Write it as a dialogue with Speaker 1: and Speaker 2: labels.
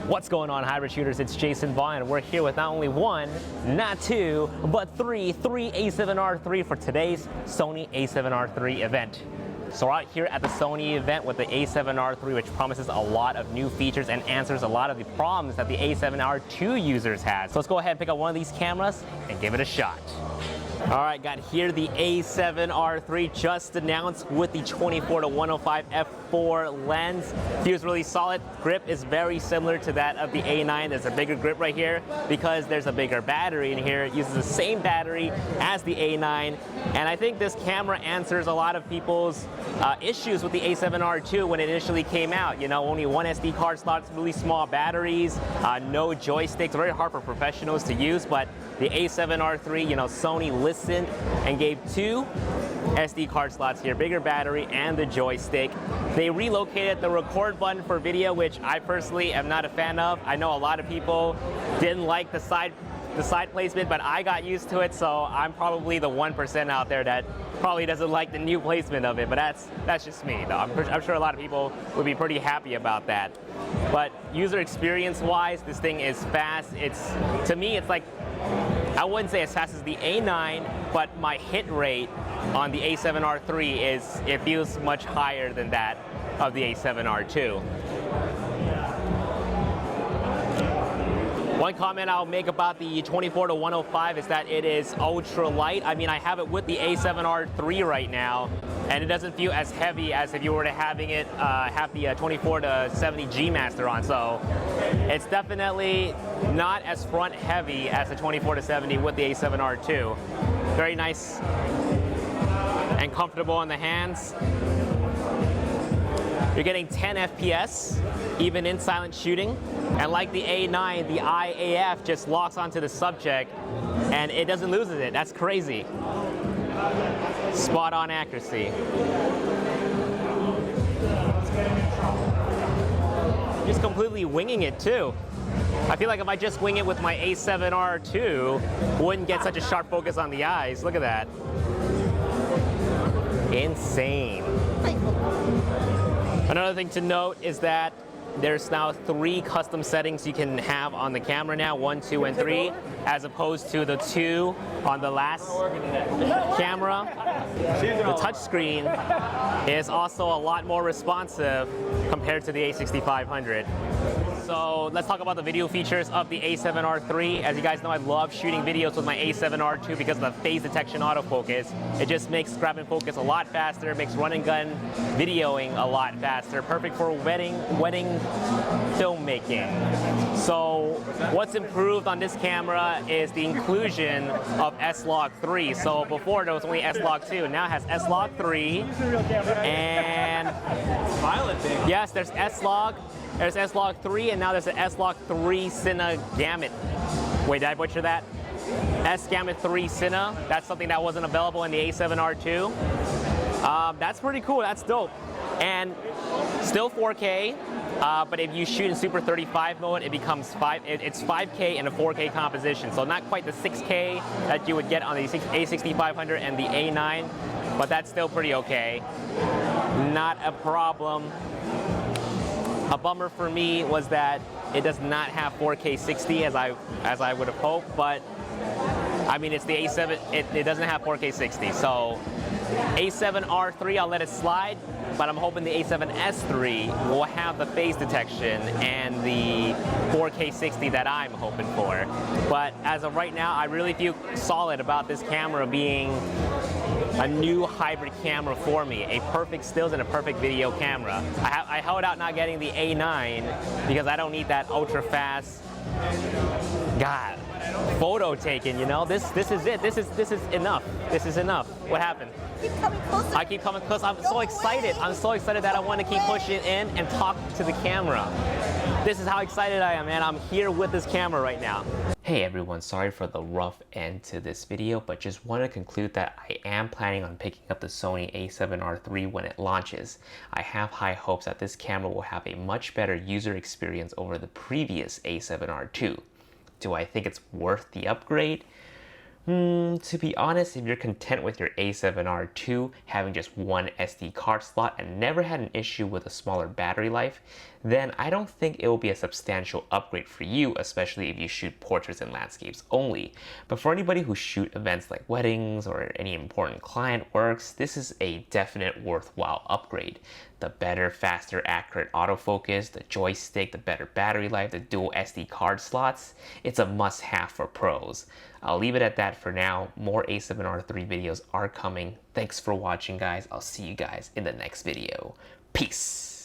Speaker 1: What's going on, hybrid shooters? It's Jason Vong, and we're here with not only one, not two, but three A7R III for today's Sony A7R III event. So we're out here at the Sony event with the A7R III, which promises a lot of new features and answers a lot of the problems that the A7R II users had. So let's go ahead and pick up one of these cameras and give it a shot. All right, got here the A7R III just announced with the 24-105 f4 lens. Feels really solid. Grip is very similar to that of the A9. There's a bigger grip right here because there's a bigger battery in here. It uses the same battery as the A9. And I think this camera answers a lot of people's issues with the A7R II when it initially came out. You know, only one SD card slot, really small batteries, no joysticks, very hard for professionals to use. But the A7R III, you know, Sony listened and gave two SD card slots here, bigger battery and the joystick. They relocated the record button for video, which I personally am not a fan of. I know a lot of people didn't like the side placement, but I got used to it, so I'm probably the 1% out there that probably doesn't like the new placement of it, but that's just me, though. I'm sure a lot of people would be pretty happy about that. But user experience-wise, this thing is fast. To me, it's like, I wouldn't say as fast as the A9, but my hit rate on the A7R III it feels much higher than that of the A7R II. One comment I'll make about the 24-105 is that it is ultra light. I mean, I have it with the A7R III right now, and it doesn't feel as heavy as if you were to have the 24-70 G Master on. So it's definitely not as front heavy as the 24-70 with the A7R II. Very nice and comfortable on the hands. You're getting 10 FPS, even in silent shooting. And like the A9, the IAF just locks onto the subject and it doesn't lose it. That's crazy. Spot on accuracy. Just completely winging it too. I feel like if I just wing it with my A7R II, wouldn't get such a sharp focus on the eyes. Look at that. Insane. Another thing to note is that there's now 3 custom settings you can have on the camera now, 1, 2, and 3, as opposed to the 2 on the last camera. The touchscreen is also a lot more responsive compared to the A6500. So let's talk about the video features of the A7R III. As you guys know, I love shooting videos with my A7R II because of the phase detection autofocus. It just makes grab and focus a lot faster, makes run and gun videoing a lot faster, perfect for wedding filmmaking. So what's improved on this camera is the inclusion of S-Log 3. So before there was only S-Log 2, now it has S-Log 3, and yes, there's S-Log. There's S-Log 3, and now there's an S-Log 3 Cine Gamut. Wait, did I butcher that? S-Gamut 3 Cine. That's something that wasn't available in the A7R II. That's pretty cool. That's dope. And still 4K, but if you shoot in Super 35 mode, it becomes it's 5K in a 4K composition. So not quite the 6K that you would get on the A6500 and the A9, but that's still pretty okay. Not a problem. A bummer for me was that it does not have 4K 60 as I would have hoped, but I mean, it's the A7, it doesn't have 4K 60. So A7R III, I'll let it slide, but I'm hoping the A7S III will have the phase detection and the 4K 60 that I'm hoping for. But as of right now, I really feel solid about this camera being a new hybrid camera for me, a perfect stills and a perfect video camera. I held out not getting the A9 because I don't need that ultra fast, photo taken, you know? This is it. This is enough. This is enough. What happened?
Speaker 2: Keep coming closer.
Speaker 1: I keep coming close. I'm so excited. I'm so excited that I want to keep pushing in and talk to the camera. This is how excited I am, man. I'm here with this camera right now. Hey everyone, sorry for the rough end to this video, but just want to conclude that I am planning on picking up the Sony A7R III when it launches. I have high hopes that this camera will have a much better user experience over the previous A7R II. Do I think it's worth the upgrade? To be honest, if you're content with your A7R II having just one SD card slot and never had an issue with a smaller battery life, then I don't think it will be a substantial upgrade for you, especially if you shoot portraits and landscapes only. But for anybody who shoot events like weddings or any important client works, this is a definite worthwhile upgrade. The better, faster, accurate autofocus, the joystick, the better battery life, the dual SD card slots, it's a must-have for pros. I'll leave it at that for now. More A7R III videos are coming. Thanks for watching, guys. I'll see you guys in the next video. Peace.